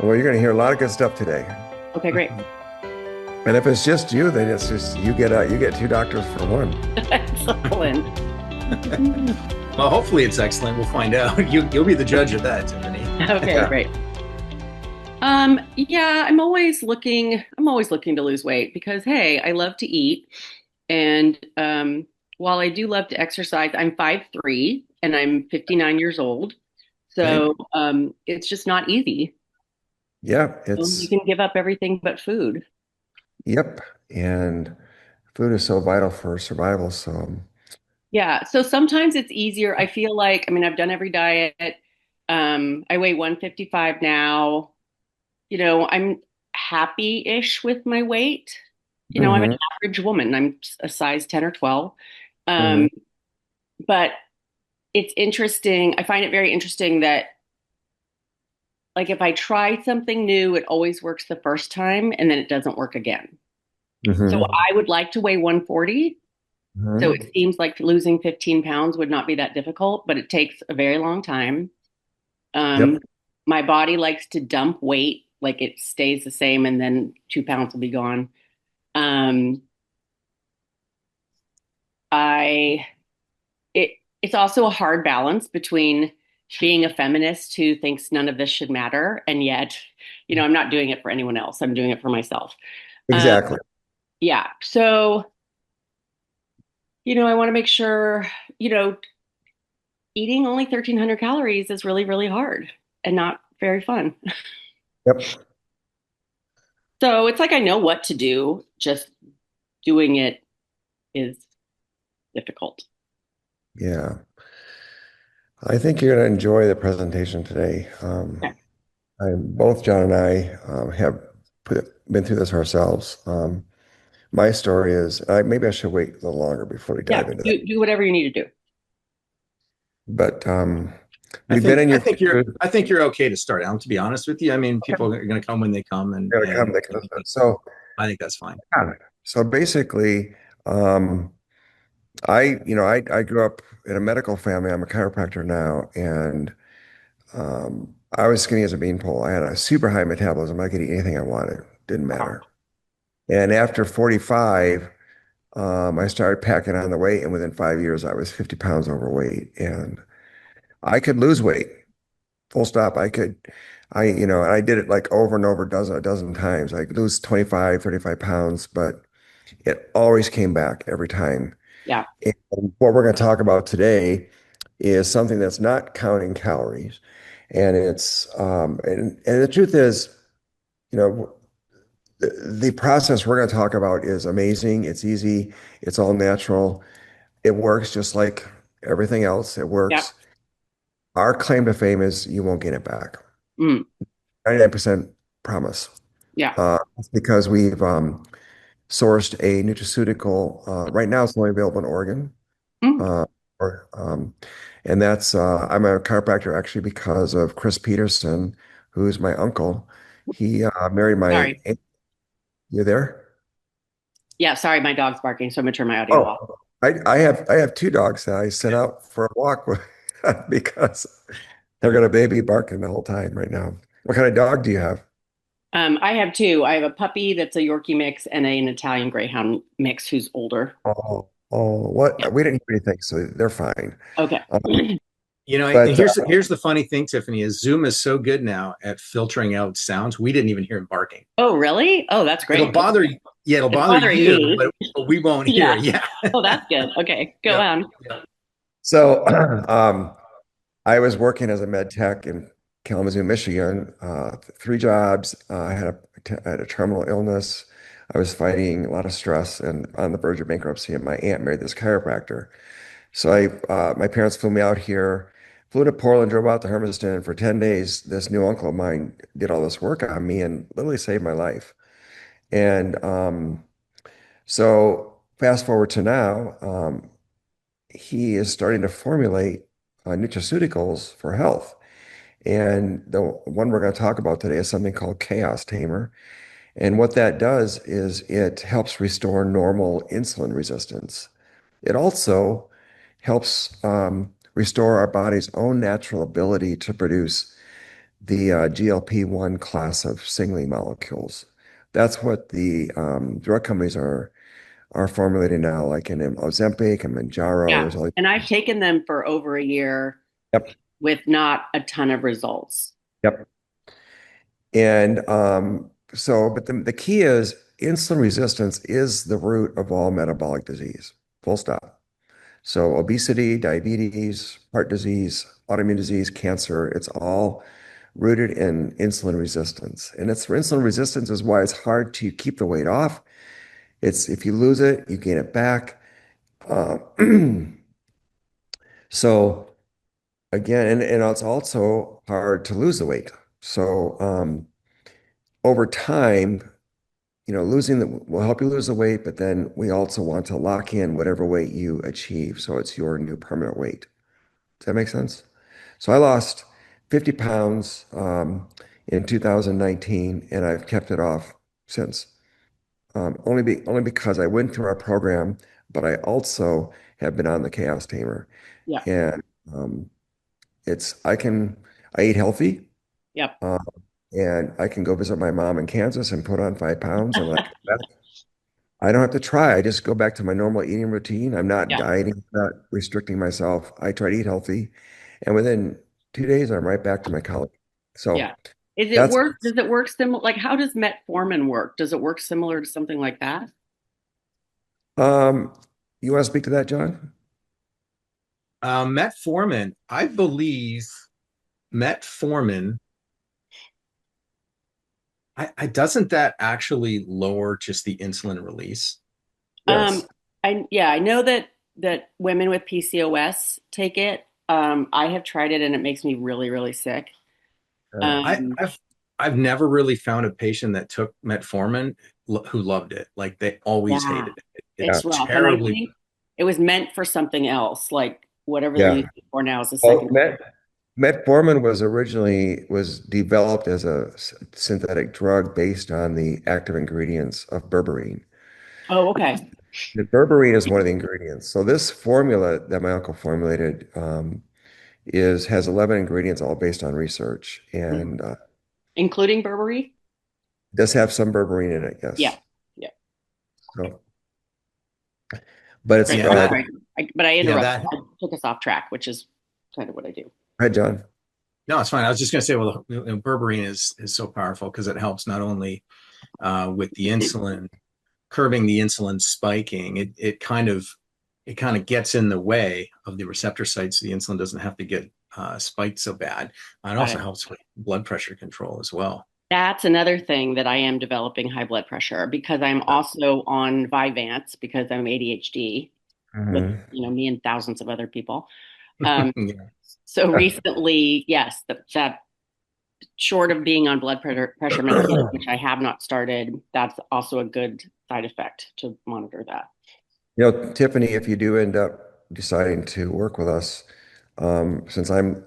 Well, you're going to hear a lot of good stuff today. Okay, great. And if it's just you, then it's just you get two doctors for one. Excellent. Well, hopefully it's excellent. We'll find out. You'll be the judge of that, Tiffany. Okay, Yeah. great. Yeah, I'm always looking to lose weight because hey, I love to eat. And while I do love to exercise, I'm 5'3" and I'm 59 years old. Okay. So it's just not easy. Yeah, You it's can give up everything but food. yep. And food is so vital for survival. So Yeah. So sometimes it's easier. I feel like, I mean, I've done every diet. I weigh 155 now. I'm happy-ish with my weight. I'm an hmm average woman. I'm a size 10 or 12. hmm Um, but it's interesting. I find it very interesting that like if I try something new, it always works the first time and then it doesn't work again. So hmm I would like to weigh 140. So hmm it seems like losing 15 pounds would not be that difficult, but it takes a very long time. Um, Yep. my body likes to dump weight, like it stays the same and then 2 pounds will be gone. Um, I it it's also a hard balance between being a feminist who thinks none of this should matter, and yet, I'm not doing it for anyone else. I'm doing it for myself. Um, Exactly. yeah. So, I want to make sure, eating only 1,300 calories is really, really hard and not very fun. Yep. So it's like I know what to do, just doing it is difficult. Yeah. I think you're going to enjoy the presentation today. Yeah. Both John and I have been through this ourselves. My story is, maybe I should wait a little longer before we Yeah. dive into that. Do whatever you need to do. But I we've been think in I your think you're shoes. I think you're okay to start, Alan, to be honest with you. I mean, Okay. people are going to come when they come, and Gotta come. and They can listen. So, I think that's fine. yeah. So basically, um, I grew up in a medical family. I'm a chiropractor now, and I was skinny as a beanpole. I had a super high metabolism. I could eat anything I wanted. Didn't matter. And after 45, I started packing on the weight, and within 5 years, I was 50 pounds overweight, and I could lose weight. Full stop. And I did it like over and over a dozen times. I could lose 25, 35 pounds, but it always came back every time. Yeah. And what we're going to talk about today is something that's not counting calories. And the truth is, you know, the process we're going to talk about is amazing. It's easy. It's all natural. It works just like everything else. It Yeah. works. Our claim to fame is you won't get it back. Mm, 99% promise. yeah. It's because we've sourced a nutraceutical. Right now, it's only available in Oregon. Mm, Uh, or, and I'm a chiropractor actually because of Chris Peterson, who's my uncle. He married my sorry. aunt. You there? Yeah, sorry, my dog's barking, so I'm gonna turn my audio off. Oh, I have two dogs that I sent out for a walk with because they're gonna baby barking the whole time right now. What kind of dog do you have? I have two. I have a puppy that's a Yorkie mix and an Italian Greyhound mix who's older. Oh, Yeah. what? We didn't hear anything, so they're fine. Okay. Um, And but here's the funny thing, Tiffany, is Zoom is so good now at filtering out sounds. We didn't even hear him barking. Oh, really? Oh, that's It'll great. bother you. Yeah, it'll It's bother bothering you, me. but we won't hear Yeah. it. Yeah. Oh, that's good. Okay, go Yeah. on. Yeah. so I was working as a med tech in Kalamazoo, Michigan. Three jobs. I had a terminal illness. I was fighting a lot of stress and on the verge of bankruptcy. And my aunt married this chiropractor. So my parents flew me out here, flew to Portland, drove out to Hermiston for 10 days. This new uncle of mine did all this work on me and literally saved my life. And so fast forward to now, he is starting to formulate nutraceuticals for health. And the one we're going to talk about today is something called Chaos Tamer. And what that does is it helps restore normal insulin resistance. It also helps restore our body's own natural ability to produce the GLP-1 class of signaling molecules. That's what the drug companies are formulating now, like in Ozempic and Manjaro. Yeah. There's all And I've taken them for over a year yep, with not a ton of results. yep. And but the key is insulin resistance is the root of all metabolic disease. Full stop. So obesity, diabetes, heart disease, autoimmune disease, cancer, it's all rooted in insulin resistance. And it's insulin resistance is why it's hard to keep the weight off. It's if you lose it, you gain it back. Uh, so again, and it's also hard to lose the weight. So over time, losing the will help you lose the weight, but then we also want to lock in whatever weight you achieve. So it's your new permanent weight. Does that make sense? So I lost 50 pounds in 2019, and I've kept it off since. Only because I went through our program, but I also have been on the Chaos Tamer, Yeah. and um, it's I eat healthy, Yep. uh, and I can go visit my mom in Kansas and put on 5 pounds, and when I come back, I don't have to try. I just go back to my normal eating routine. I'm not Yeah. dieting, not restricting myself. I try to eat healthy, and within 2 days, I'm right back to my college. Yeah. So Is it that's work? Does it work similar? Like, how does metformin work? Does it work similar to something like that? um, you want to speak to that, John? Metformin, I believe metformin, doesn't that actually lower just the insulin release? Um, Yes. I know that women with PCOS take it. I have tried it and it makes me really, really sick. Uh, I, Um, I've I've never really found a patient that took metformin who loved it. Like they always yeah, hated it. yeah. it's It's rough. And I terribly. think it was meant for something else, like whatever they're Yeah. using it for now is a Well, second. metformin was developed as a synthetic drug based on the active ingredients of berberine. Oh, okay. The berberine is one of the ingredients. So this formula that my uncle formulated is has 11 ingredients, all based on research, Mhm. and Including Burberry? does have some berberine in it. Yeah. Yes. Yeah. So, but it's Great. Yeah, I'm that sorry. But I yeah, interrupted. that I took us off track, which is kind of what I do. hi, John. no, it's fine. I was just gonna say, well, berberine is so powerful because it helps not only with the insulin curbing the insulin spiking, it kind of gets in the way of the receptor sites. So the insulin doesn't have to get spiked so bad. It Got also it. helps with blood pressure control as well. That's another thing that I am developing high blood pressure because I'm also on Vyvanse because I'm ADHD with, Mhm. me and thousands of other people. Um, Yeah. so recently, yes, that short of being on blood pressure medication, which I have not started, that's also a good side effect to monitor that. Tiffany, if you do end up deciding to work with us, since I'm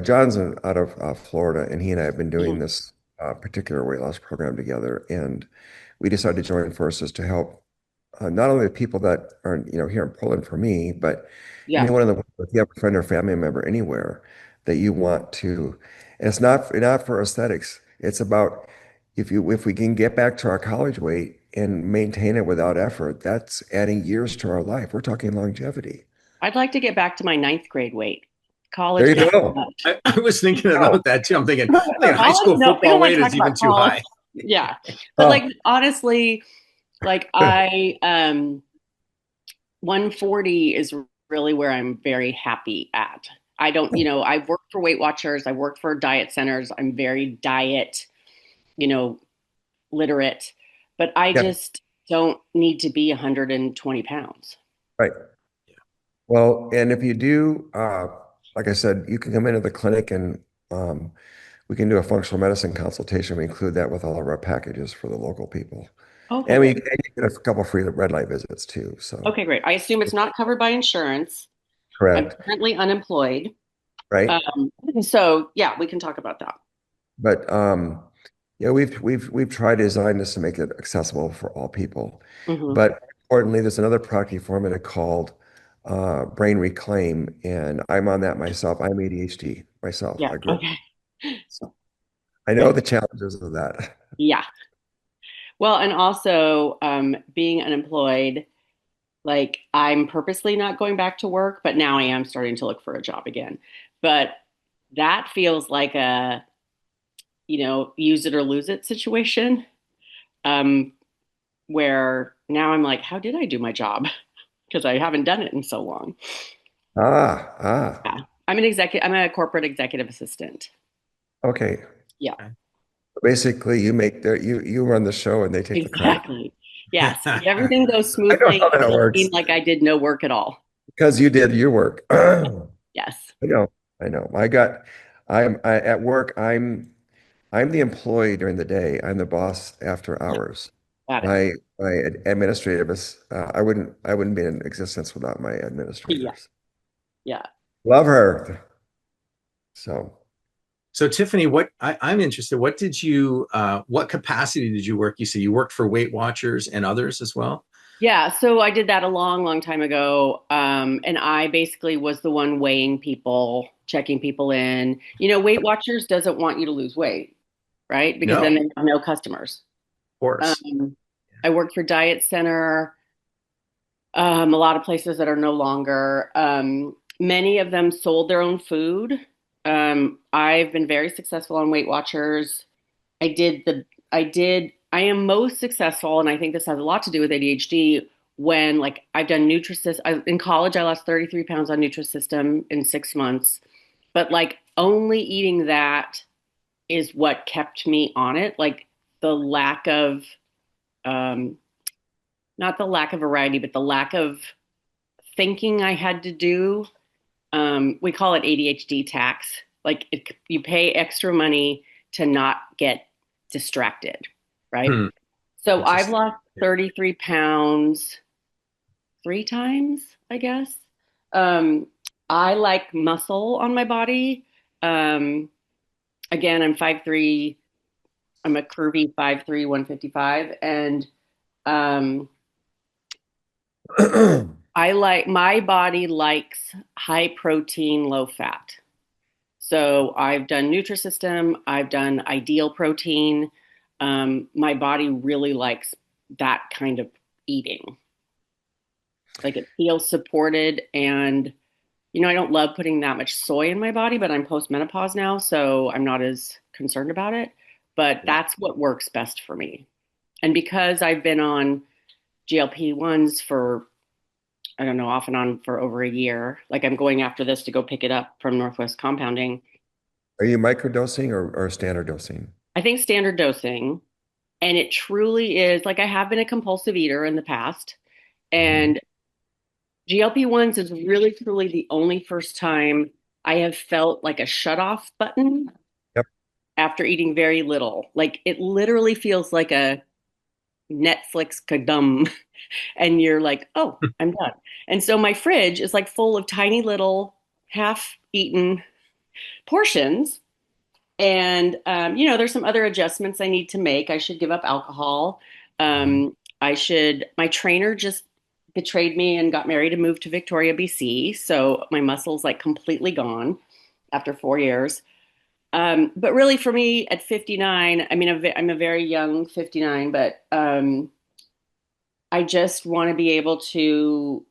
John's out of Florida, and he and I have been doing Mhm. this particular weight loss program together, and we decided to join forces to help not only the people that are here in Portland for me, but Yeah, anyone in the world, if you have a friend or family member anywhere that you want to, and it's not for aesthetics. It's about if we can get back to our college weight and maintain it without effort, that's adding years to our life. We're talking longevity. I'd like to get back to my ninth grade weight. There College, you not so go. much. I was thinking about that too. I'm thinking, I think high College, school no, we football don't want weight to talk is even about too college. high. Yeah. But like Oh, honestly, like I 140 is really where I'm very happy at. I don't, I've worked for Weight Watchers, I've worked for diet centers. I'm very diet, you know, literate, but I yeah, just don't need to be 120 pounds. right. Well, and if you do, like I said, you can come into the clinic and um, we can do a functional medicine consultation. We include that with all of our packages for the local people. Okay, And great. you get a couple free red light visits too. So, Okay, great. I assume it's not covered by insurance. I'm correct. currently unemployed. Right. Um, so yeah, we can talk about that. But yeah, we've tried to design this to make it accessible for all people. Hmm. But importantly, there's another product you formulated called Brain Reclaim, and I'm on that myself. I'm ADHD myself. Yeah. I grew up. Okay. I know the challenges of that. Yeah. Well, and also being unemployed, like I'm purposely not going back to work, but now I am starting to look for a job again. But that feels like a, use it or lose it situation. Um, where now I'm like, how did I do my job? Because I haven't done it in so long. Ah, ah. Yeah. I'm a corporate executive assistant. Okay. Yeah, Basically, you run the show and they take the credit. exactly. Yes. If everything goes I know smoothly, how it that will seem works like I did no work at all. because you did your work. I Yes. know. I know. At work. I'm the employee during the day. I'm the boss after Yeah, hours. got it. My administrative is I wouldn't be in existence without my Yeah. administrators. Yeah. Love her. So So Tiffany, I'm interested. What capacity did you work? You say you worked for Weight Watchers and others as well? Yeah. So I did that a long, long time ago. And I basically was the one weighing people, checking people in. Weight Watchers doesn't want you to lose weight, right? Because No, then of they have no customers. course. Um, I worked for Diet Center, a lot of places that are no longer. Many of them sold their own food. I've been very successful on Weight Watchers. I am most successful, and I think this has a lot to do with ADHD. When like I've done Nutrisystem in college, I lost 33 pounds on Nutrisystem in 6 months. But like only eating that is what kept me on it. Like the lack of um, not the lack of variety, but the lack of thinking I had to do. We call it ADHD tax. You pay extra money to not get distracted, right? Hmm, So I've interesting. lost 33 pounds 3 times, I guess. Um, I like muscle on my body. Um, Again, I'm 5'3". I'm a curvy 5'3", 155. And um, my body likes high protein, low fat. So I've done Nutrisystem, I've done Ideal Protein. My body really likes that kind of eating. Like it feels supported, and I don't love putting that much soy in my body, but I'm postmenopause now, so I'm not as concerned about it. But Yeah. that's what works best for me. And because I've been on GLP-1s for, I don't know, off and on for over a year, like I'm going after this to go pick it up from Northwest Compounding. are you microdosing or standard dosing? I think standard dosing, and it truly is like I have been a compulsive eater in the past, Mhm. and GLP-1s is really truly the only first time I have felt like a shut off button Yep. after eating very little. Like it literally feels like a Netflix kadum, and you're like, oh, I'm done. And so my fridge is like full of tiny little half eaten portions. And there's some other adjustments I need to make. I should give up alcohol. Mhm. My trainer just betrayed me and got married and moved to Victoria, BC. So my muscle's like completely gone after 4 years. But really for me at 59, I mean, I'm a very young 59, but I just want to be able to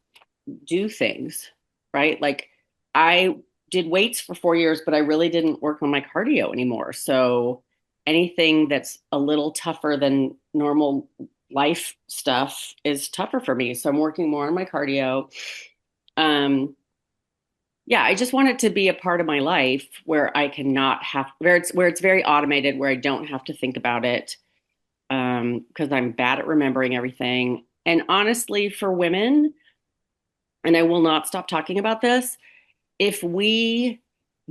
do things, right? Like I did weights for 4 years, but I really didn't work on my cardio anymore. So anything that's a little tougher than normal life stuff is tougher for me. So I'm working more on my cardio. Um, yeah, I just want it to be a part of my life where I cannot have where it's very automated, where I don't have to think about it. Because I'm bad at remembering everything. And honestly, for women, and I will not stop talking about this, if we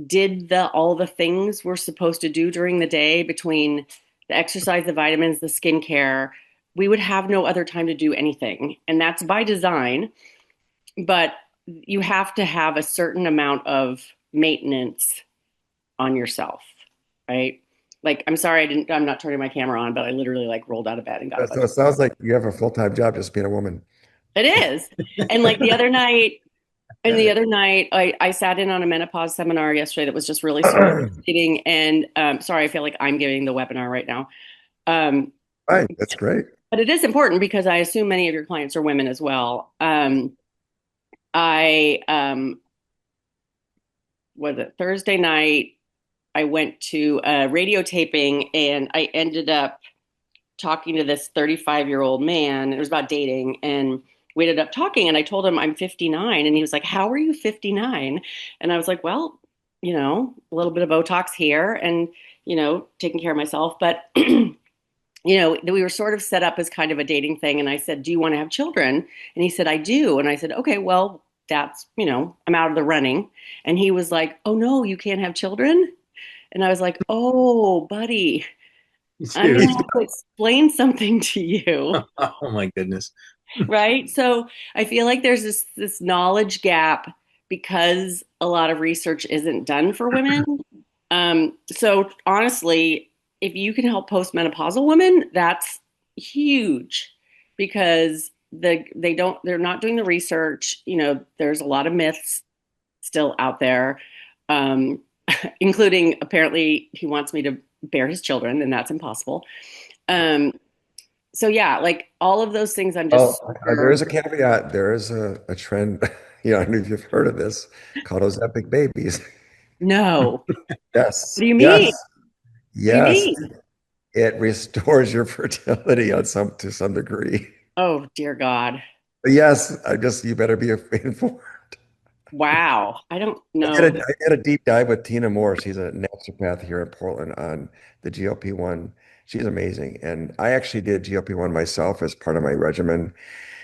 did the all the things we're supposed to do during the day between the exercise, the vitamins, the skincare, we would have no other time to do anything. And that's by design, but you have to have a certain amount of maintenance on yourself, right? Like, I'm sorry, I'm not turning my camera on, but I literally like rolled out of bed and got a So bunch it of, sounds like you have a full-time job just being a woman. it is. And like the other night, And the other night, I sat in on a menopause seminar yesterday that was just really super fascinating. And sorry, I feel like I'm giving the webinar right now. Um, Right, that's great. but it is important because I assume many of your clients are women as well. I was it Thursday night? I went to a radio taping and I ended up talking to this 35-year-old man. It was about dating, and we ended up talking. And I told him I'm 59, and he was like, "How are you 59?" And I was like, "Well, a little bit of Botox here, and taking care of myself." But we were sort of set up as kind of a dating thing. And I said, "Do you want to have children?" And he said, "I do." And I said, "Okay, well, that's I'm out of the running." And he was like, "Oh no, you can't have children." And I was like, "Oh, buddy, I'm Dude. gonna have to explain something to you." Oh my goodness. Right? So I feel like there's this knowledge gap because a lot of research isn't done for women. So honestly, if you can help postmenopausal women, that's huge because they're not doing the research. There's a lot of myths still out there, um, including apparently he wants me to bear his children, and that's impossible. Um, so yeah, like all of those things, I'm Oh, just there super, is a caveat. There is a trend, I don't know if you've heard of this, called Ozempic babies. no. What Yes, do you mean? yes, What do you yes. mean? It restores your fertility on some to some degree. Oh, dear God. But yes, you better be informed. Wow. I don't I did know. a, I did a deep dive with Tina Moore. She's a naturopath here in Portland on the GLP-1. She's amazing. And I actually did GLP-1 myself as part of my regimen.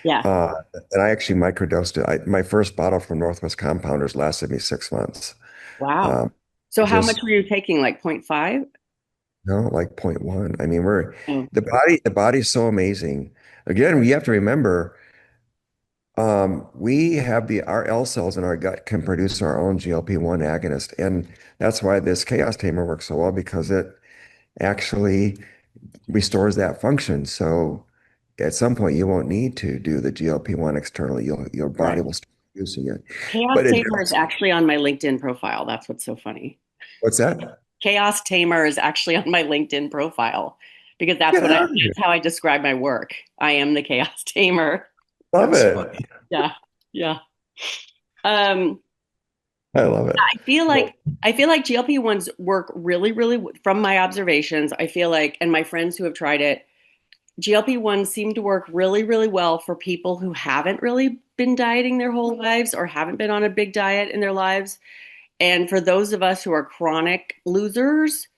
Yeah. Uh, and I actually microdosed it. My first bottle from Northwest Compounders lasted me 6 months. Wow. Um, So how much just were you taking? Like 0.5? no, like point 0.1. I mean, Oh, the body's so amazing. Again, we have to remember, we have our L cells in our gut can produce our own GLP-1 agonist. And that's why this chaos tamer works so well because it actually restores that function. So at some point you won't need to do the GLP-1 externally. Your body right. will start using it. Chaos But it Tamer is does. actually on my LinkedIn profile. That's what's so funny. What's that? Chaos Tamer is actually on my LinkedIn profile because Get out of here. that's how I describe my work. I am the Chaos Tamer. Love That's it. funny. Yeah. Yeah. Um, I love it. I feel like GLP-1s work really, really from my observations. I feel like, and my friends who have tried it, GLP-1s seem to work really, really well for people who haven't really been dieting their whole lives or haven't been on a big diet in their lives. And for those of us who are chronic losers,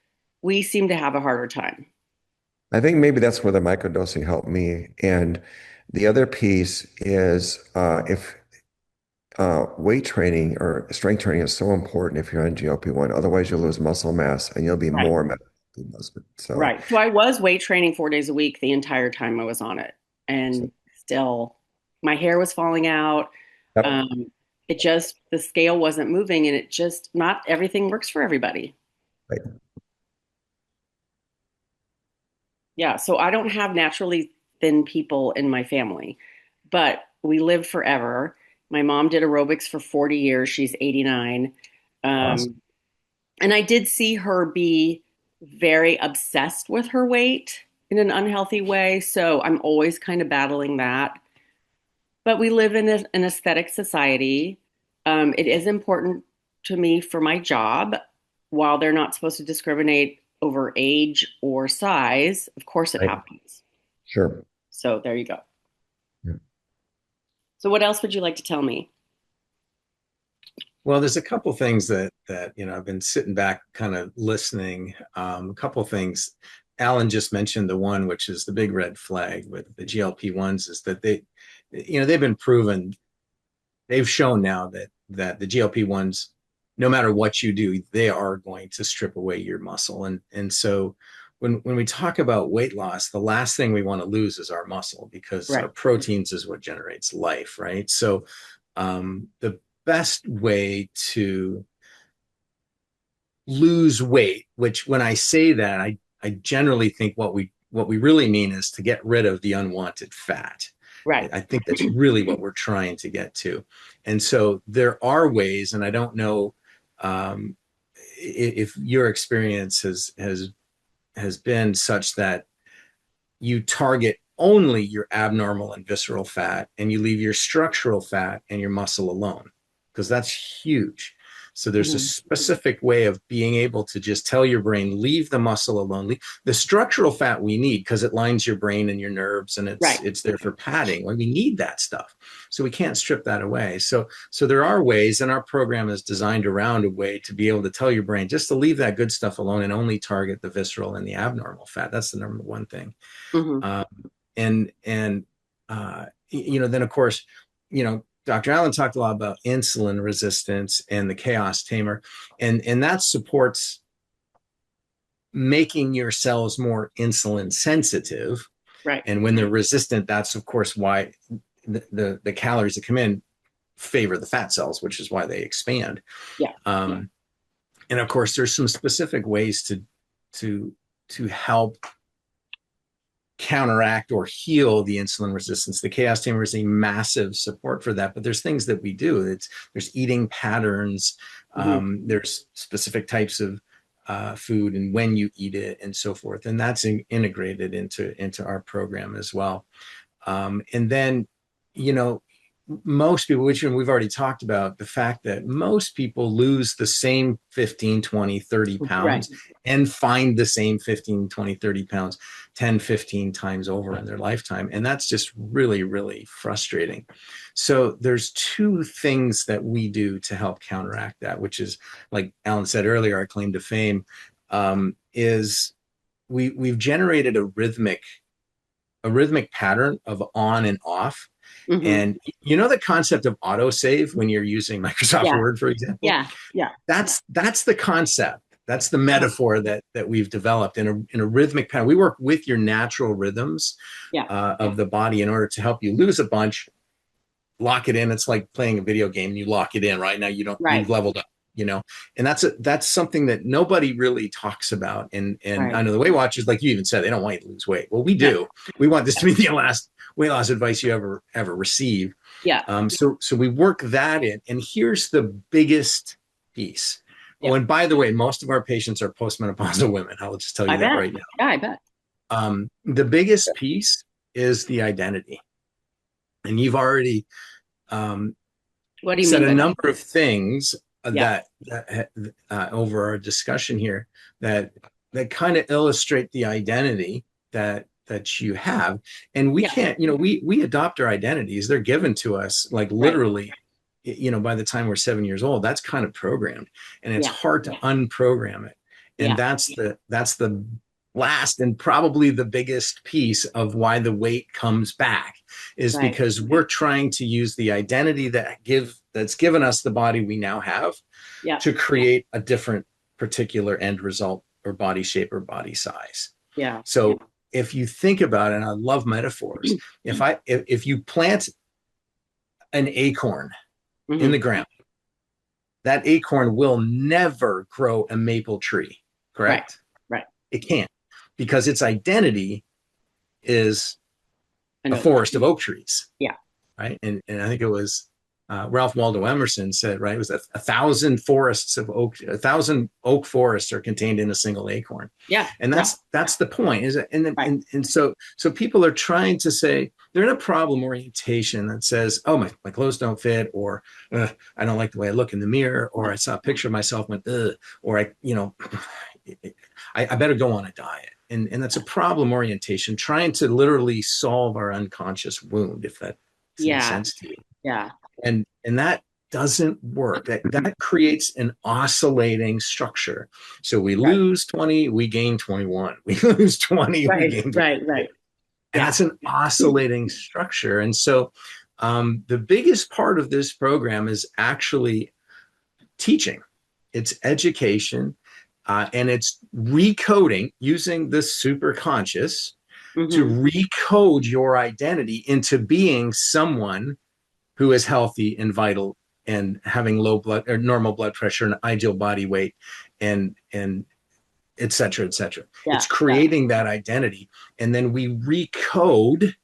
we seem to have a harder time. I think maybe that's where the microdosing helped me. And the other piece is if weight training or strength training is so important if you're on GLP-1. Otherwise, you'll lose muscle mass and you'll be Right. more metabolically busted. So, Right. So I was weight training 4 days a week the entire time I was on it. so And still, my hair was falling out. yep. Um, the scale wasn't moving, and not everything works for everybody. Right. Yeah. So I don't have naturally thin people in my family, but we live forever. My mom did aerobics for 40 years. She's 89. Awesome. Um, and I did see her be very obsessed with her weight in an unhealthy way. So I'm always kind of battling that. But we live in an aesthetic society. It is important to me for my job. While they're not supposed to discriminate over age or size, of course it Right. happens. Sure. So there you go. Yeah. So what else would you like to tell me? Well, there's a couple things that I've been sitting back kind of listening. A couple things. Alan just mentioned the one which is the big red flag with the GLP-1s is that they've been proven, they've shown now that the GLP-1s, no matter what you do, they are going to strip away your muscle. And so when we talk about weight loss, the last thing we want to lose is our muscle because our Right. proteins is what generates life, right? So the best way to lose weight, which when I say that, I generally think what we really mean is to get rid of the unwanted fat. Right. I think that's really what we're trying to get to. And so there are ways, and I don't know um, if your experience has been such that you target only your abnormal and visceral fat and you leave your structural fat and your muscle alone, because that's huge. So there's a Hmm. specific way of being able to just tell your brain, leave the muscle alone. The structural fat we need because it lines your brain and your nerves, and Right. it's there for padding. Well, we need that stuff. So we can't strip that away. So there are ways, and our program is designed around a way to be able to tell your brain just to leave that good stuff alone and only target the visceral and the abnormal fat. That's the number one thing. Hmm. Um, then of course, Dr. Allen talked a lot about insulin resistance and the chaos tamer, and that supports making your cells more insulin sensitive. Right. And when they're resistant, that's of course why the calories that come in favor the fat cells, which is why they expand. Yeah. And of course, there's some specific ways to help counteract or heal the insulin resistance. The chaos tamer is a massive support for that, but there's things that we do. There's eating patterns, Hmm. there's specific types of food and when you eat it and so forth, and that's integrated into our program as well. And then, you know, most people, which we've already talked about, the fact that most people lose the same 15, 20, 30 Right. pounds and find the same 15, 20, 30 pounds 10, 15 times over in their lifetime. And that's just really, really frustrating. So there's two things that we do to help counteract that, which is, like Alan said earlier, our claim to fame is we've generated a rhythmic pattern of on and off. Hmm. And you know the concept of autosave when you're using Microsoft Yeah. Word, for example? Yeah. Yeah. That's the concept. That's the Uh-huh. metaphor that we've developed in a rhythmic pattern. We work with your natural rhythms Yeah. of the body in order to help you lose a bunch, lock it in. It's like playing a video game. You lock it in. Right now, you've Right. leveled up. And that's something that nobody really talks about. And I Right. know the Weight Watchers, like you even said, they don't want you to lose weight. Well, we Yeah. do. We want this to be the last weight loss advice you ever receive. Yeah. So we work that in. And here's the biggest piece. Yeah. Oh, and by the way, most of our patients are postmenopausal women. I'll just tell I you that bet. right now. Yeah, I bet. The biggest piece is the identity. And you've already um, What do you said mean a by that? number of things Yeah. that over our discussion here that kind of illustrate the identity that you have. And we Yeah. can't, we adopt our identities. They're given to us like Right. literally, by the time we're 7 years old. That's kind of programmed, and it's Yeah. hard to unprogram it. And Yeah. that's the last and probably the biggest piece of why the weight comes back, is Right. because we're trying to use the identity that's given us the body we now have Yeah. to create a different particular end result or body shape or body size. Yeah. So if you think about it, and I love metaphors, if you plant an acorn in Hmm. the ground, that acorn will never grow a maple tree, Right. correct? Right. It can't, because its identity is I a know. forest of oak trees, Yeah. right? And I think it was Ralph Waldo Emerson said, right, it was a thousand forests of oak, 1,000 oak forests are contained in a single acorn. Yeah. And Yeah. that's the point, is it? Right. And so people are trying to say, they're in a problem orientation that says, oh, my clothes don't fit, or I don't like the way I look in the mirror, or I saw a picture of myself and went, ugh, or I better go on a diet. And that's a problem orientation, trying to literally solve our unconscious wound, if that makes Yeah. sense to you. Yeah. And that doesn't work. That creates an oscillating structure. So we Right. lose 20, we gain 21. We lose 20, we Right. gain 20. Right. Right. And Yeah. that's an oscillating structure. And so the biggest part of this program is actually teaching. It's education, and it's recoding using the super conscious to Hmm. recode your identity into being someone who is healthy and vital and having low blood or normal blood pressure and ideal body weight, and et cetera, et cetera. Yeah. It's creating that identity. And then we recode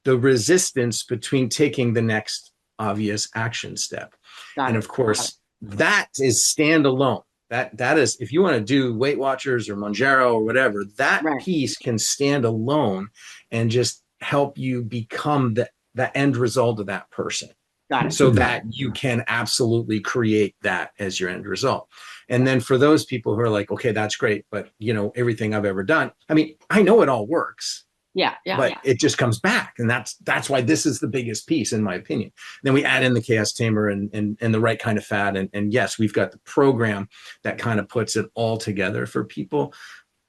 the resistance between taking the next obvious action step. Got And it. of Got it. course, that is standalone. That is, if you want to do Weight Watchers or Monjaro or whatever, that Right. piece can stand alone and just help you become the end result of that person, Got it. so that you can absolutely create that as your end result. And then for those people who are like, okay, that's great, but everything I've ever done, I mean, I know it all works, Yeah. Yeah. but it just comes back. And that's why this is the biggest piece, in my opinion. Then we add in the chaos tamer and the right kind of fat. And yes, we've got the program that kind of puts it all together for people,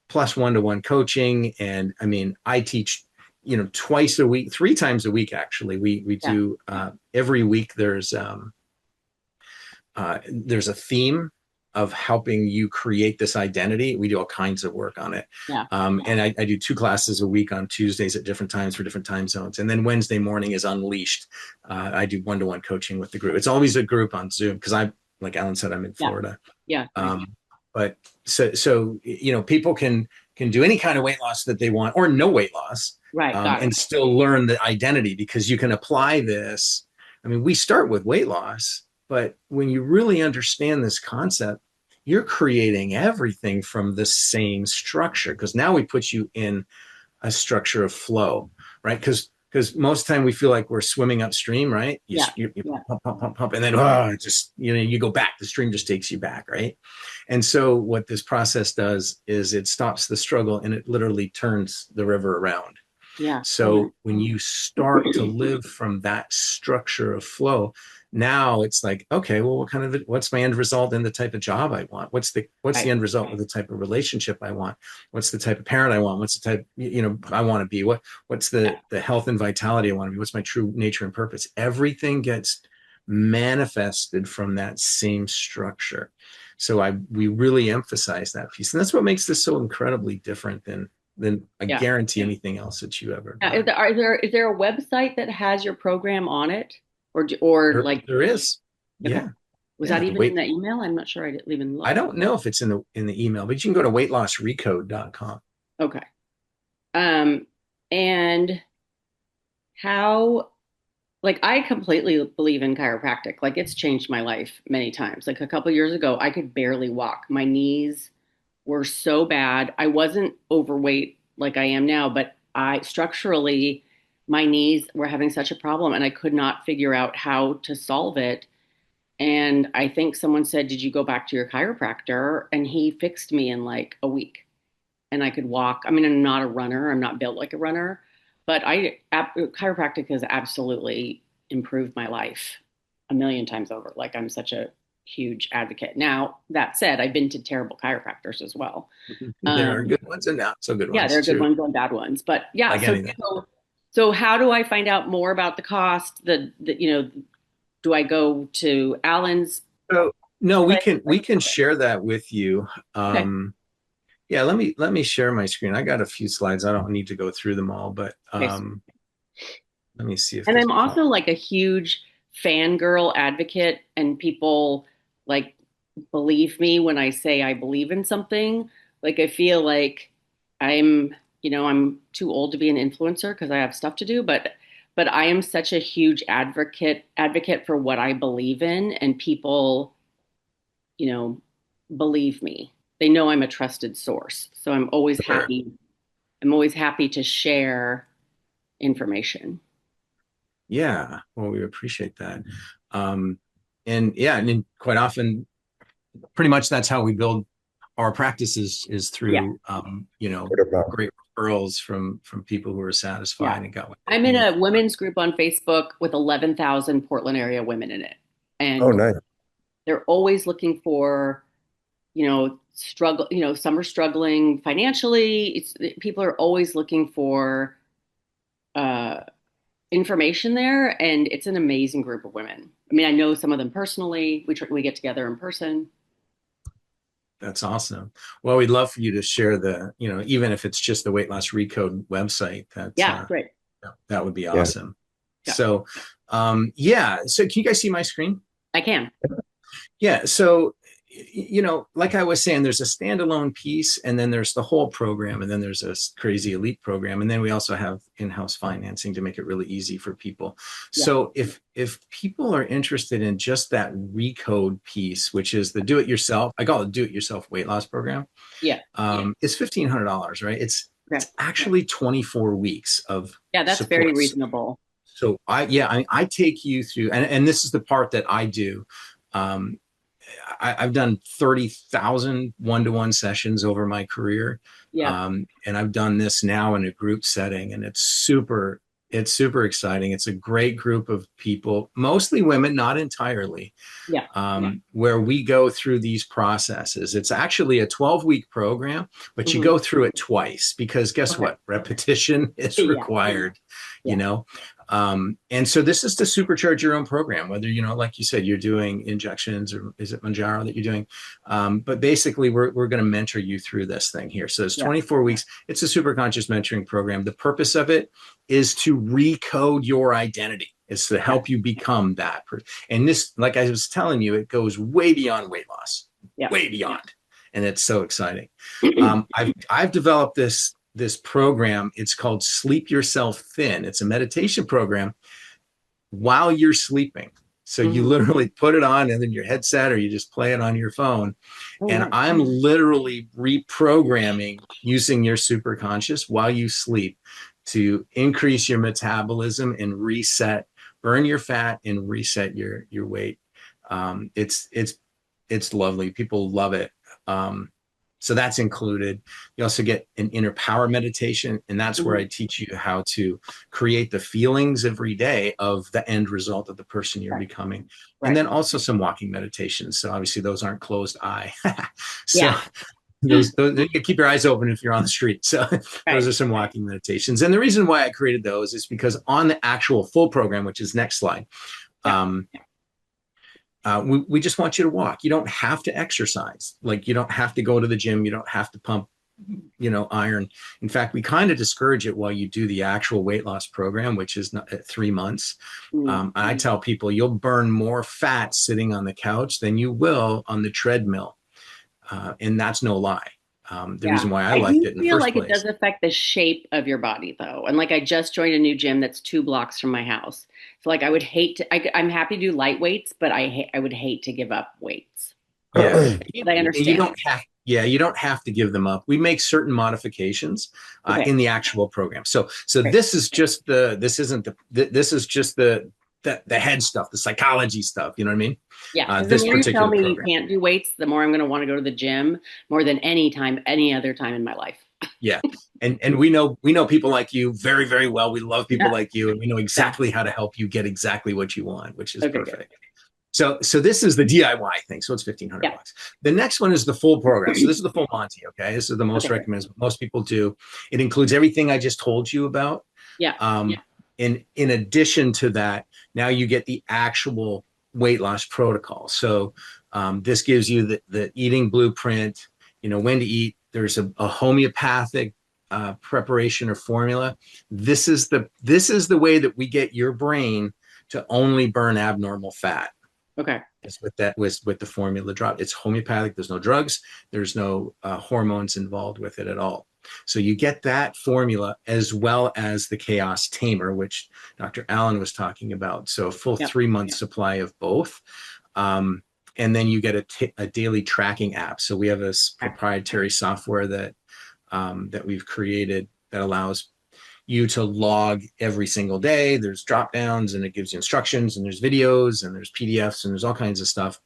plus one-to-one coaching. And I mean, I teach, twice a week, 3 times a week, actually. We Yeah. do every week there's a theme of helping you create this identity. We do all kinds of work on it. Yeah. And I do 2 classes a week on Tuesdays at different times for different time zones. And then Wednesday morning is Unleashed. I do one-to-one coaching with the group. It's always a group on Zoom because like Alan said, I'm in Yeah. Florida. Yeah. But so people can do any kind of weight loss that they want, or no weight loss, Right. Got and it. still learn the identity, because you can apply this. I mean, we start with weight loss, but when you really understand this concept, you're creating everything from the same structure, because now we put you in a structure of flow, right? Because most of the time we feel like we're swimming upstream, right? You, Yeah. you Yeah. pump, pump, pump, pump, and then just you go back. The stream just takes you back, right? And so what this process does is it stops the struggle and it literally turns the river around. Yeah. So when you start to live from that structure of flow, now it's like, okay, well, what's my end result in the type of job I want? What's the Right. end result with the type of relationship I want? What's the type of parent I want? What's the type, I want to be? What's the health and vitality I want to be? What's my true nature and purpose? Everything gets manifested from that same structure. So we really emphasize that piece. And that's what makes this so incredibly different than I Yeah. guarantee anything else that you ever Now, done. is there a website that has your program on it, or like There is. okay. Yeah. Was Yeah. that even in the email? I'm not sure. I didn't even look. I don't know if it's in the email, but you can go to weightlossrecode.com. Okay. And how, like, I completely believe in chiropractic. Like, it's changed my life many times. Like a couple years ago, I could barely walk. My knees were so bad. I wasn't overweight like I am now, but I structurally, my knees were having such a problem and I could not figure out how to solve it. And I think someone said, "Did you go back to your chiropractor?" And he fixed me in like a week and I could walk. I mean, I'm not a runner, I'm not built like a runner, but chiropractic has absolutely improved my life a million times over. Like, I'm such a huge advocate. Now, that said, I've been to terrible chiropractors as well. There are good ones and not so good Yeah, there ones are good too. ones and bad ones. But yeah, Like anything. so how do I find out more about the cost? Do I go to Alan's? So no, we Place? can share that with you. Okay. Yeah, let me share my screen. I got a few slides. I don't need to go through them all, but Okay. let me see if And this I'm also like a huge fangirl advocate, and people like believe me when I say I believe in something. Like, I feel like I'm too old to be an influencer because I have stuff to do, but I am such a huge advocate for what I believe in, and people, you know, believe me. They know I'm a trusted source. So sure. I'm always happy to share information. Yeah, well, we appreciate that. Um, and yeah, and then quite often, pretty much that's how we build our practices, is Yeah. through Word of mouth. great referrals from people who are Yeah. satisfied and got what they I'm in need. a women's group on Facebook with 11,000 Portland area women in it. Oh, And nice. they're always looking for, struggle, some are struggling financially. People are always looking for uh, information there. And it's an amazing group of women. I mean, I know some of them personally. We get together in person. That's awesome. Well, we'd love for you to share even if it's just the Weight Loss Recode website, Yeah, great. that would be Yeah. awesome. Yeah, So, yeah. So can you guys see my screen? I can. Yeah. So, like I was saying, there's a standalone piece, and then there's the whole program, and then there's a crazy elite program, and then we also have in-house financing to make it really easy for people. Yeah. So if people are interested in just that Recode piece, which is the do-it-yourself, I call it do-it-yourself weight loss program, Yeah. it's $1,500, right? Okay. It's actually 24 weeks of Yeah, that's very support. reasonable. So I take you through, and this is the part that I do. Um, I've done 30,000 one-to-one sessions over my career. Yeah. And I've done this now in a group setting, and it's super exciting. It's a great group of people, mostly women, not entirely, Yeah. where we go through these processes. It's actually a 12-week program, but you Mhm. go through it twice because guess Okay. what? Repetition is Yeah. required, you Yeah. know? And so this is to supercharge your own program, whether, like you said, you're doing injections or is it Manjaro that you're doing? But basically, we're going to mentor you through this thing here. So it's Yeah. 24 weeks. It's a super conscious mentoring program. The purpose of it is to recode your identity. It's to Yeah. help you become that person. And this, like I was telling you, it goes way beyond weight loss, Yeah. way beyond. And it's so exciting. I've developed this program. It's called Sleep Yourself Thin. It's a meditation program while you're sleeping. So you Mhm. literally put it on and then your headset or you just play it on your phone. Oh, And nice. I'm literally reprogramming using your superconscious while you sleep to increase your metabolism and reset, burn your fat and reset your weight. It's lovely. People love it. So that's included. You also get an inner power meditation, and that's where Mhm. I teach you how to create the feelings every day of the end result of the person you're Right. becoming. And Right. then also some walking meditations. So obviously those aren't closed eye. So Yeah. those you keep your eyes open if you're on the street. So those Right. are some walking meditations. And the reason why I created those is because on the actual full program, which is next slide, Yeah. um, we just want you to walk. You don't have to exercise. Like you don't have to go to the gym. You don't have to pump, iron. In fact, we kind of discourage it while you do the actual weight loss program, which is not, at 3 months. Mm. I tell people you'll burn more fat sitting on the couch than you will on the treadmill. And that's no lie. The Yeah. reason why I I liked do it in the feel first like it place. does affect the shape of your body though. And like I just joined a new gym that's 2 blocks from my house. So like I would hate to I'm happy to do light weights, but I would hate to give up weights. Yeah. But I You understand. don't have, yeah, you don't have to give them up. We make certain modifications Okay. in the actual program. So Great. this is just this isn't this is just the head stuff, the psychology stuff. You know what I mean? Yeah, because the This more you tell particular me you program. can't do weights, the more I'm going to want to go to the gym more than any time, any other time in my life. Yeah. And we know people like you very, very well. We love people Yeah. like you, and we know Yeah. exactly how to help you get exactly what you want, which is Okay, good. perfect. So this is the DIY thing. So it's 1,500 Yeah. bucks. The next one is the full program. So this is the full Monty. Okay. This is the most Okay, great. recommended. Most people do. It includes everything I just told you about. Yeah. Um, in addition to that, now you get the actual weight loss protocol. So this gives you the eating blueprint, when to eat. There's a homeopathic preparation or formula. This is the way that we get your brain to only burn abnormal fat. Okay. It's with the formula drop. It's homeopathic. There's no drugs. There's no hormones involved with it at all. So you get that formula as well as the Chaos Tamer, which Dr. Allen was talking about. So a full Yeah. 3 month supply of both. And then you get a daily tracking app. So we have this proprietary software that we've created that allows you to log every single day. There's drop downs and it gives you instructions and there's videos and there's PDFs and there's all kinds of stuff.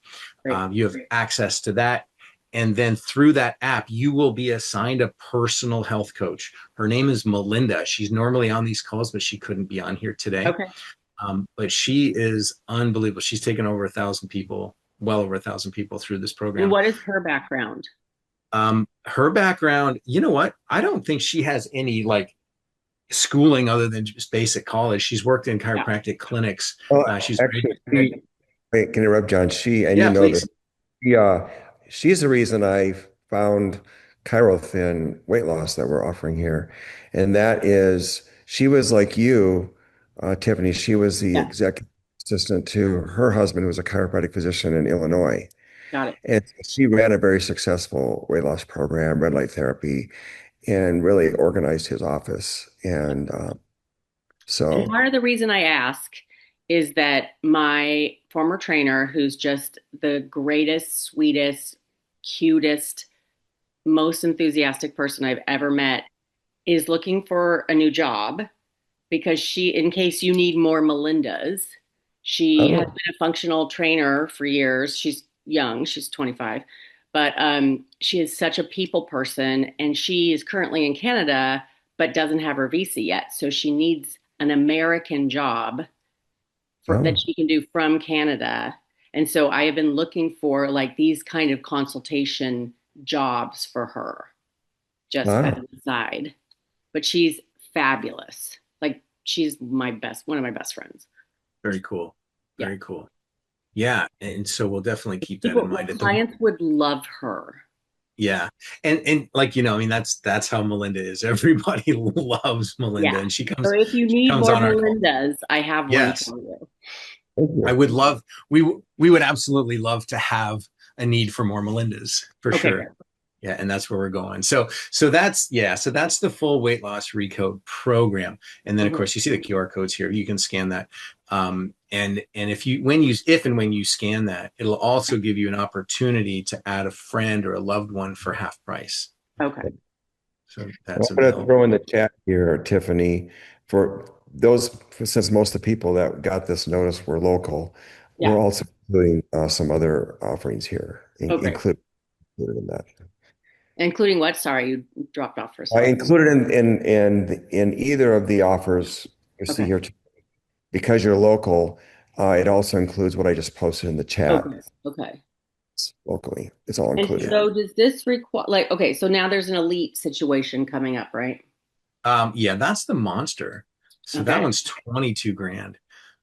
Great. You have access to that. And then through that app, you will be assigned a personal health coach. Her name is Melinda. She's normally on these calls, but she couldn't be on here today. Okay. But she is unbelievable. She's taken over 1,000 people, well over 1,000 people through this And program. what is her background? Her background, you know what? I don't think she has any like schooling other than just basic college. She's worked in Yeah. chiropractic clinics. Well, She's actually, great. wait, can I interrupt, John? And you Yeah, know please. this, she, she's the reason I found Thin weight loss that we're offering here. And that is, she was like you, Tiffany, she was the Yeah. executive assistant to her husband, who was a chiropractic physician in Illinois. Got it. And she ran a very successful weight loss program, red light therapy, and really organized his office. And And so, part of the reason I ask is that my former trainer, who's just the greatest, sweetest, cutest, most enthusiastic person I've ever met, is looking for a new job because she, in case you need more Melindas, she has oh, been a functional trainer for years. She's young, she's 25, but she is such a people person, and she is currently in Canada but doesn't have her visa yet. So she needs an American job that oh, she can do from Canada. And so I have been looking for like these kind of consultation jobs for her, just as wow, an aside. But she's fabulous. Like she's one of my best friends. Very cool. Yeah. Very cool. Yeah, and so we'll definitely keep that in People, like mind. At the clients would love her. Yeah, and like I mean, that's how Melinda is. Everybody loves Melinda, Yeah. and So if you she need comes more on our call. Melindas, I have one Yes, for you. thank I you. would love we would absolutely love to have a need for more Melindas for Okay, sure. good. Yeah, and that's where we're going. So that's the full weight loss recode program. And then of Mhm. course you see the QR codes here. You can scan that. And if and when you scan that, it'll also give you an opportunity to add a friend or a loved one for half price. Okay. So Well, that's I'm going to available. throw in the chat here, Tiffany, for those, since most of the people that got this notice were local, Yeah. we're also doing some other offerings here, Oh, great. included in that. Including what? Sorry, you dropped off for a I second. included in either of the offers you see Okay. here, because you're local, it also includes what I just posted in the Oh, chat good. Okay. locally. It's all And included. Yeah. so does this require like okay, so now there's an elite situation coming up, right? Yeah, that's the monster. So that Okay. one's 22 grand.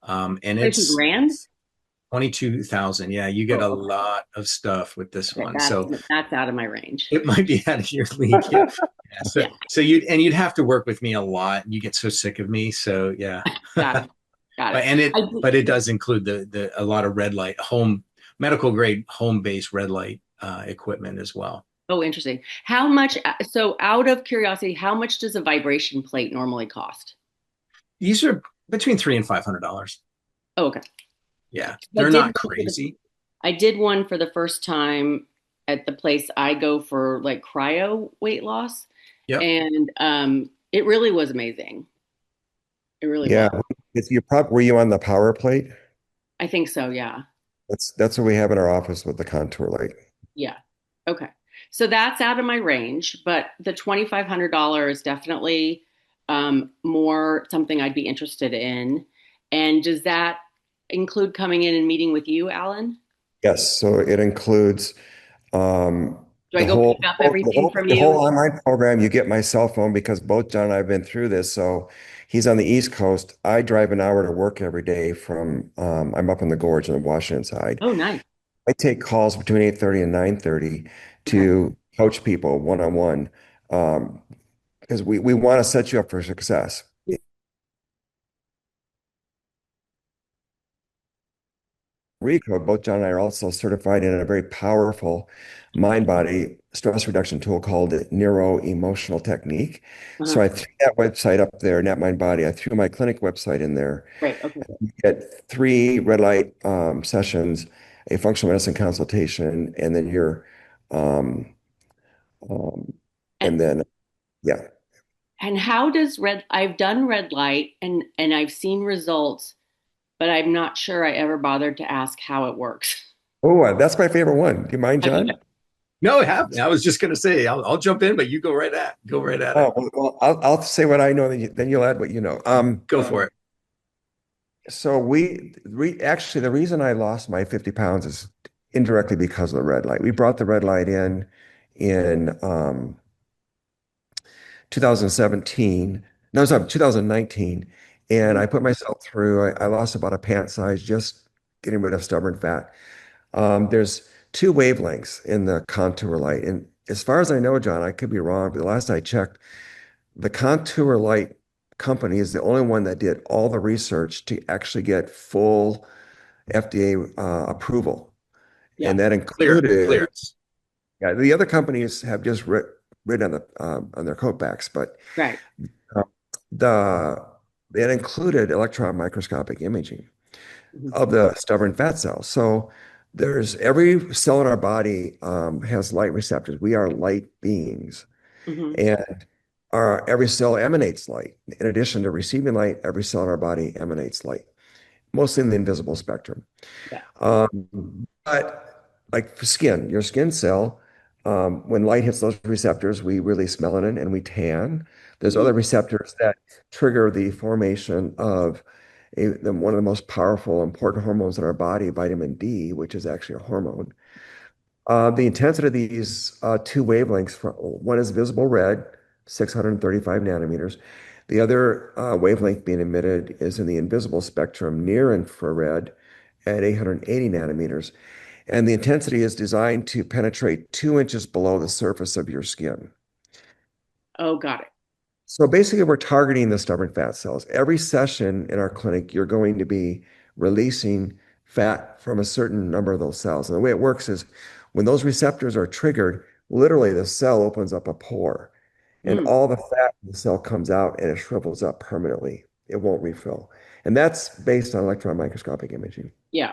And 22 it's grand? 22,000. Yeah, you get a Oh, okay. lot of stuff with this Okay, one. So that's out of my range. it might be out of your league. Yeah. Yeah. Yeah, You'd have to work with me a lot. You get so sick of me. So yeah. got it. Got it. And I do, but it does include the a lot of red light medical grade home based red light equipment as well. oh, interesting. How much, so out of curiosity, how much does a vibration plate normally cost? These are between $300 and $500. Oh, okay. Yeah, I they're did not one for the crazy. I did one for the first time at the place I go for like cryo weight loss, Yep. and it really was amazing. It really Yeah, was. were you on the power plate? I think so, yeah. That's what we have in our office with the contour light. Yeah. Okay. So that's out of my range, but the $2,500 is definitely more something I'd be interested in. And does that include coming in and meeting with you, Alan? Yes, so it includes um, Do I go pick up everything from the whole you? online program. You get my cell phone because both John and I have been through this. So he's on the East Coast. I drive an hour to work every day from I'm up in the gorge on the Washington side. Oh, nice. I take calls between 8:30 and 9:30 Okay. to coach people one-on-one because we want to set you up for success. Recode, both John and I are also certified in a very powerful mind-body stress reduction tool called neuro-emotional technique. So Uh-huh. I threw that website up there, Net Mind Body. I threw my clinic website in there. Great. Okay. You get 3 red light sessions, a functional medicine consultation, and then um, um, And, and then yeah. and how does I've done red light and I've seen results, but I'm not sure I ever bothered to ask how it works. Oh, that's my favorite one. Do you mind, John? No, I have. I was just going to say I'll jump in, but you go right at it. Oh, well, I'll say what I know, then you'll add what you know. Go for it. So actually the reason I lost my 50 pounds is indirectly because of the red light. We brought the red light in 2017. No, sorry, 2019. And Mhm. I put myself through, I lost about a pant size just getting rid of stubborn fat. There's 2 wavelengths in the contour light. And as far as I know, John, I could be wrong, but the last I checked, the contour light company is the only one that did all the research to actually get full FDA approval. Yeah. and that included, Clearance. yeah, the other companies have just written on their coat backs, but Right. uh, the it included electron microscopic imaging Hmm. of the stubborn fat cells. So there's every cell in our body has light receptors. We are light beings, Hmm. and our every cell emanates light. In addition to receiving light, every cell in our body emanates light, mostly in the invisible spectrum. Yeah. But like for skin, your skin cell, when light hits those receptors, we release melanin and we tan. There's Hmm. other receptors that trigger the formation of one of the most powerful, important hormones in our body, vitamin D, which is actually a hormone. The intensity of these two wavelengths, one is visible red, 635 nanometers. The other wavelength being emitted is in the invisible spectrum, near infrared at 880 nanometers. And the intensity is designed to penetrate 2 inches below the surface of your skin. Oh, got it. So basically, we're targeting the stubborn fat cells. Every session in our clinic, you're going to be releasing fat from a certain number of those cells. And the way it works is when those receptors are triggered, literally the cell opens up a pore and Mm. all the fat in the cell comes out and it shrivels up permanently. It won't refill. And that's based on electron microscopic imaging. Yeah.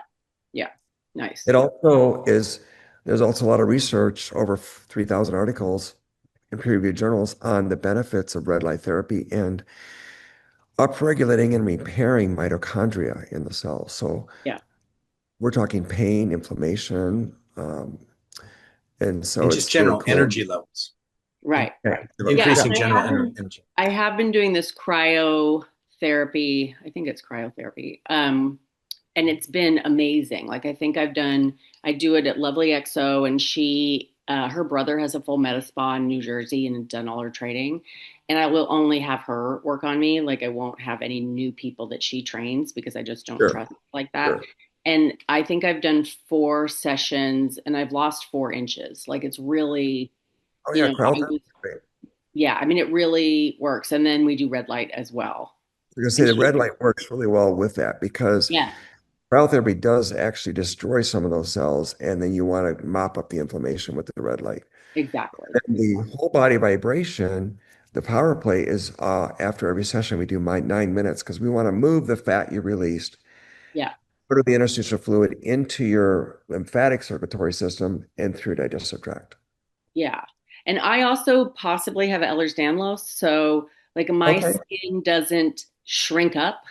Yeah. Nice. It also is, there's also a lot of research, over 3,000 articles in peer-reviewed journals on the benefits of red light therapy and upregulating and repairing mitochondria in the cell. So Yeah. we're talking pain, inflammation, and so And just it's really general cool. energy levels, Right. Right. Yeah. Yeah, increasing And general energy. I have been doing this cryotherapy. I think it's cryotherapy. And it's been amazing. Like I do it at Lovely XO, and her brother has a full med spa in New Jersey and done all her training. And I will only have her work on me. Like I won't have any new people that she trains because I just don't sure, trust like that. sure. And I think I've done 4 sessions and I've lost 4 inches. Like it's really, Oh yeah, I cryotherapy. was, Great. yeah, I mean, it really works. And then we do red light as well. You're gonna say And the red light works really well with that because yeah, cryotherapy does actually destroy some of those cells, and then you want to mop up the inflammation with the red light. exactly. And the whole body vibration, the power play is after every session we do 9 minutes because we want to move the fat you released, Yeah. put the interstitial fluid into your lymphatic circulatory system and through digestive tract. Yeah. And I also possibly have Ehlers-Danlos. So like my Okay. skin doesn't shrink up.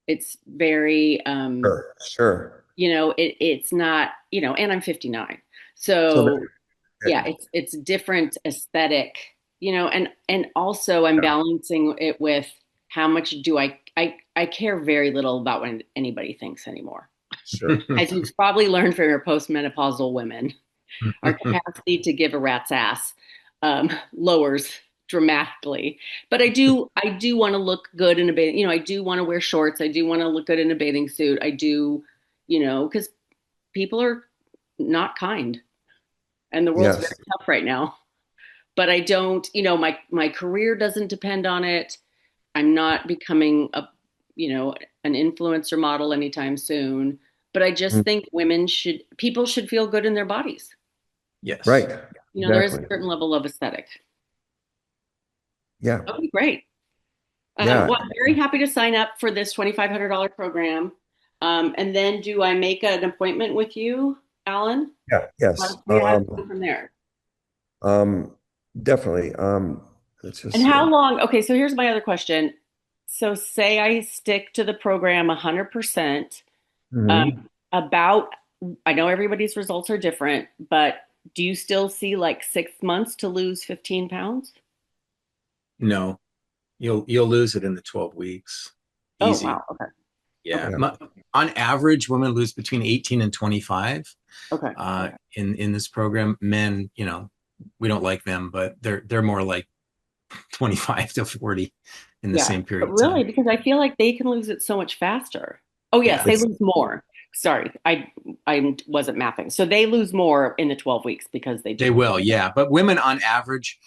It's very Sure, sure. it's not, and I'm 59. So So there, yeah, it's different aesthetic, and also I'm yeah, balancing it with how much do I care very little about what anybody thinks anymore. sure. As you've probably learned from your postmenopausal women, our capacity to give a rat's ass lowers dramatically. But I do want to look good in a bathing. I do want to wear shorts. I do want to look good in a bathing suit. I do, because people are not kind, and the world's very Yes. tough right now. But I don't, my career doesn't depend on it. I'm not becoming an influencer model anytime soon. But I just Mm, think people should feel good in their bodies. Yes. right. There is a Exactly. certain level of aesthetic. Yeah. Okay, great. Yeah. Well, I'm very happy to sign up for this $2,500 program. And then do I make an appointment with you, Alan? Yeah. Yes. How do we go from there? Um, definitely. Let's just And see. how long? Okay, so here's my other question. So say I stick to the program 100%, Mhm. about, I know everybody's results are different, but do you still see like 6 months to lose 15 pounds? No, you'll lose it in the 12 weeks. Oh, Easy. wow. Okay. Yeah. Okay. Yeah. On average, women lose between 18 and 25 Okay. in this program. Men, we don't like them, but they're more like 25 to 40 in the Yeah, same period but of really, time. because I feel like they can lose it so much faster. Oh, yes, Yeah, they It's lose more. Sorry, I wasn't mapping. So they lose more in the 12 weeks because they they do. will. Yeah. But women on average,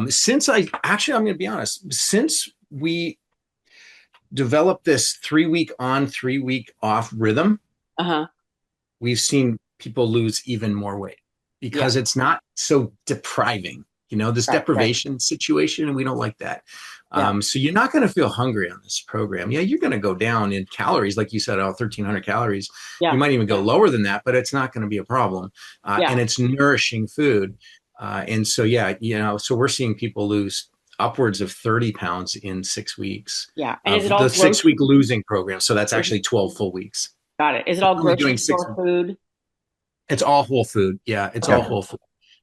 since I'm going to be honest, since we developed this 3 week on, 3 week off rhythm, Uh-huh. we've seen people lose even more weight Yeah. because it's not so depriving, this Right. Right. deprivation situation, and we don't like that. Yeah. So you're not going to feel hungry on this program. Yeah, you're going to go down in calories, like you said, 1,300 calories. You Yeah. might even go lower than that, but it's not going to be a problem. And Yeah. it's nourishing food. And so, yeah, so we're seeing people lose upwards of 30 pounds in 6 weeks Yeah. And is it of all the grocery? 6 week losing program. So that's Is actually 12 full weeks. Got it. Is it It's all only grocery doing six. store food? It's all whole food. Yeah, it's all Okay. whole food.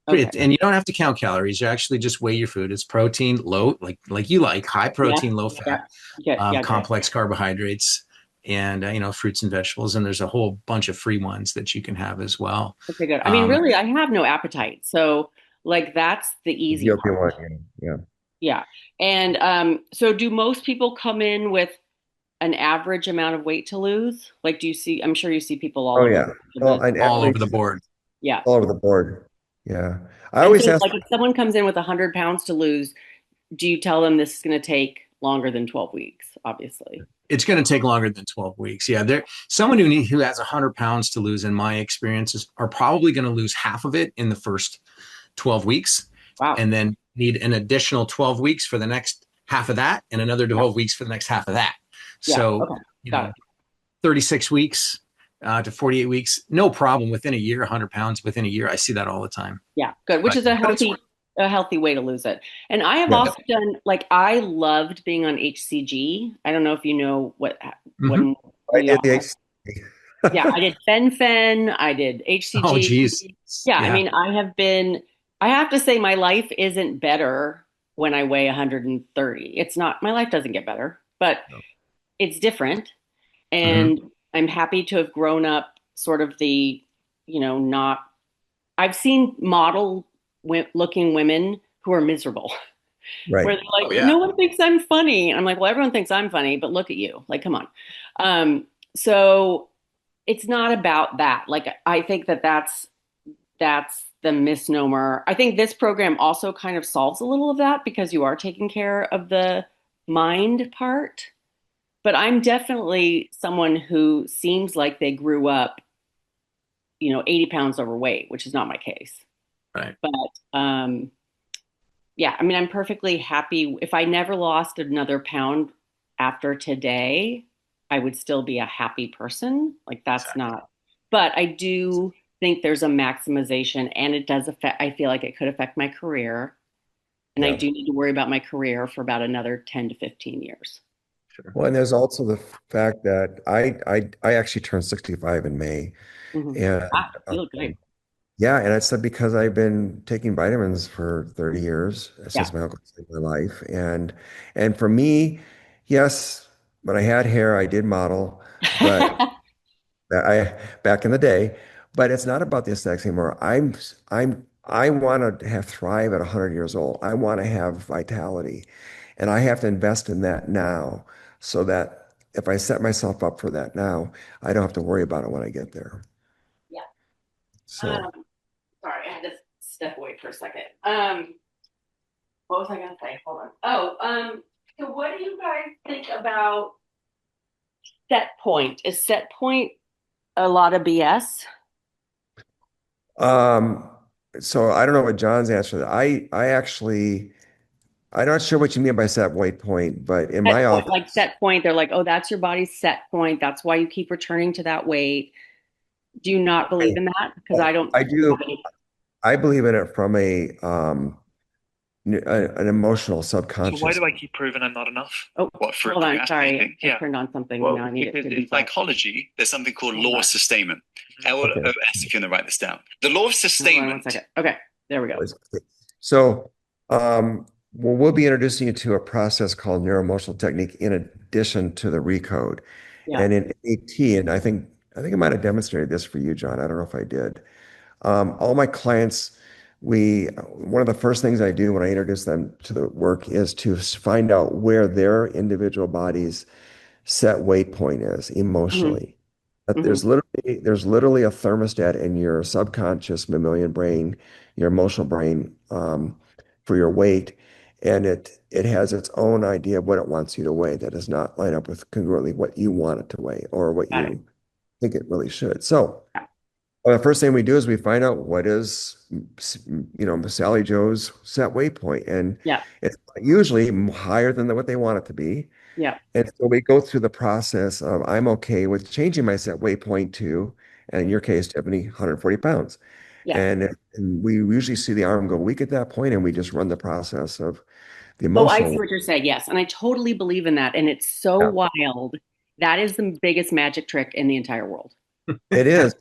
Okay. And you don't have to count calories. You actually just weigh your food. It's protein, low, like you like, high Yeah. protein, low Yeah. fat, Good. Yeah. Good. complex carbohydrates, and fruits and vegetables. And there's a whole bunch of free ones that you can have as well. Okay. Good. I mean, Um, really, I have no appetite. So, like, that's the easy part. GLP-1, yeah. Yeah. And so do most people come in with an average amount of weight to lose? Like, I'm sure you see people all Oh over yeah. Oh, the, and all over athletes the board. yeah. all over the board. Yeah. I And so, always ask, like, if someone comes in with 100 pounds to lose, do you tell them this is going to take longer than 12 weeks, obviously? It's going to take longer than 12 weeks. Yeah, there someone who has 100 pounds to lose, in my experiences, are probably going to lose half of it in the first 12 weeks, Wow. and then need an additional 12 weeks for the next half of that, and another Yeah. 12 weeks for the next half of that. Yeah. So, Okay. Got it. 36 weeks to 48 weeks, no problem. Within a year, 100 pounds within a year. I see that all the time. Yeah. Good. Which But, is but it's, a healthy way to lose it. And I have yeah. also done, like, I loved being on HCG. I don't know if you know what Mhm. I we did the are. Yeah, I did fen. I did Oh, HCG. geez. Yeah, I Yeah. mean, I have to say my life isn't better when I weigh 130. It's not, my life doesn't get better, but No. it's different. Mhm. And I'm happy to have grown up sort of not, I've seen looking women who are miserable, Right. where they're Oh, like, yeah. no one thinks I'm funny. And I'm like, well, everyone thinks I'm funny, but look at you. Like, come on. So it's not about that. Like, I think that's the misnomer. I think this program also kind of solves a little of that because you are taking care of the mind part. But I'm definitely someone who seems like they grew up, 80 pounds overweight, which is not my case. Right. But yeah, I mean, I'm perfectly happy. If I never lost another pound after today, I would still be a happy person. Like, that's Exactly. not, but I do think there's a maximization and it does affect, I feel like it could affect my career. And I Yeah. do need to worry about my career for about another 10 to 15 years. Sure. Well, and there's also the fact that I actually turned 65 in May. Hmm. And Ah, you look great. yeah, and I said because I've been taking vitamins for 30 years Yeah. since my uncle saved my life. And for me, yes, when I had hair, I did model, but I back in the day, but it's not about the aesthetics anymore. I want to have thrive at 100 years old. I want to have vitality, and I have to invest in that now so that if I set myself up for that now, I don't have to worry about it when I get there. Yeah. So, Sorry, I had to step away for a second. What was I going to say? Hold on. So what do you guys think about set point? Is set point a lot of BS? um, so I don't know what John's answer to that. I actually I'm not sure what you mean by set weight point, but in Set my point, like office, set point, they're like, oh, that's your body's set point. That's why you keep returning to that weight. Do you not I, believe in that? Because I don't I have do. any. I believe in it from an emotional So why subconscious. do I keep proving I'm not enough? Oh, What, for hold on. Sorry, procrastinating? I Yeah. turned on something. Now Well, I need it because to in be off. psychology, there's something called Hold law on. of sustainment. Okay. LOS, if you're going to write this down. The law of Hold on one sustainment. second. Okay, there we go. So, well, we'll be introducing you to a process called neuroemotional technique in addition to the Recode. Yeah. And in AT, and I think I might have demonstrated this for you, John. I don't know if I did. All my clients, one of the first things I do when I introduce them to the work is to find out where their individual bodies set weight point is Hmm. emotionally. That Hmm. there's literally a thermostat in your subconscious mammalian brain, your emotional brain, for your weight, and it has its own idea of what it wants you to weigh that does not line up with congruently what you want it to weigh or what Got it. you think it really should. So Yeah. The first thing we do is we find out what is, Sally Joe's set weight point, and Yeah. it's usually higher than what they want it to be. Yeah. And so we go through the process of I'm okay with changing my set weight point to, and in your case, Tiffany, 140 pounds. Yeah. And we usually see the arm go weak at that point, and we just run the process of the Oh, I see emotional. what you're saying. Yes. And I totally believe in that. And it's so Yeah, wild. That is the biggest magic trick in the entire world. it is,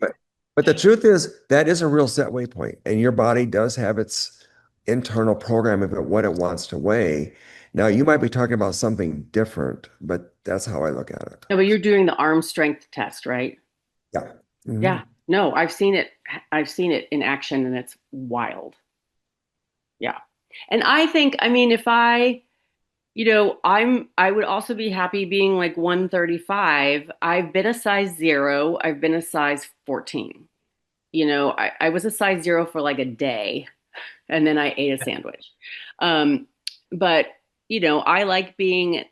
but the truth is that is a real set weight point, and your body does have its internal program of what it wants to weigh. Now, you might be talking about something different, but that's how I look at it. No, but you're doing the arm strength test, right? Yeah. Yeah. Mhm. No, I've seen it. I've seen it in action and it's wild. Yeah. And I think, I mean, if I, I would also be happy being like 135. I've been a size zero. I've been a size 14. I was a size zero for like a day and then I ate a sandwich. Um, but, I like being,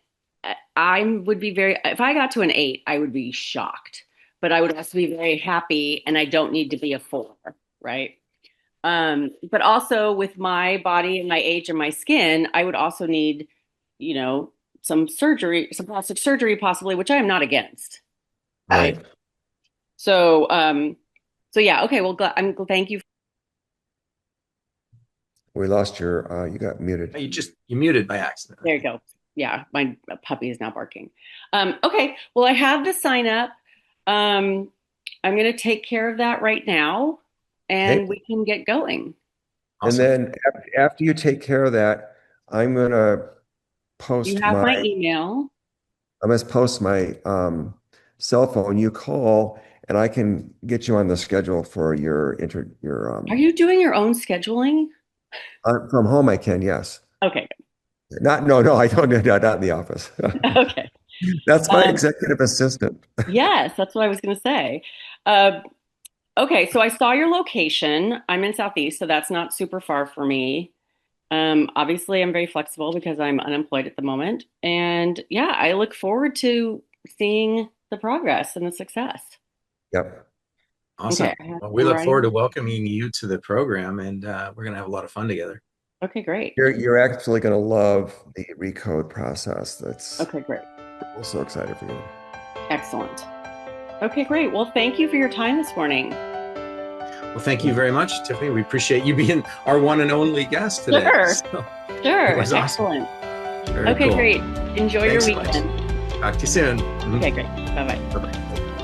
I would be very, if I got to an 8, I would be shocked, but I would also be very happy and I don't need to be a 4, right? But also with my body and my age and my skin, I would also need, you know, some surgery, some plastic surgery possibly, which I am not against, right? Right. So, so yeah, okay. Well, thank you. We lost you got muted. You muted by accident. There you go. Yeah, my puppy is now barking. Okay. Well, I have the sign up. Um, I'm going to take care of that right now, Okay. and we can get going. And Awesome. then after you take care of that, I'm gonna You post have my my email. I'm gonna post my cell phone. You call, and I can get you on the schedule for your Are you doing your own scheduling? from home. I can, yes. Okay. Not no no. I don't do that. Not in the office. Okay. That's my Um, executive assistant. yes, that's what I was going to say. Uh, okay, so I saw your location. I'm in Southeast, so that's not super far for me. Obviously, I'm very flexible because I'm unemployed at the moment. And yeah, I look forward to seeing the progress and the success. Yep. Okay, Awesome. I have, Well, we I'm look forward to writing. welcoming you to the program, and we're going to have a lot of fun together. Okay, great. You're actually gonna love the recode process. That's Okay, great. I'm so excited for you. Excellent. Okay, great. Well, thank you for your time this morning. Well, thank you very much, Tiffany. We appreciate you being our one and only guest today. Sure. So, Sure. it was awesome. Excellent. Very Okay, cool. great. Enjoy your Thanks so much. weekend. Talk to you soon. Mhm. Okay, great. Bye bye. Bye-bye.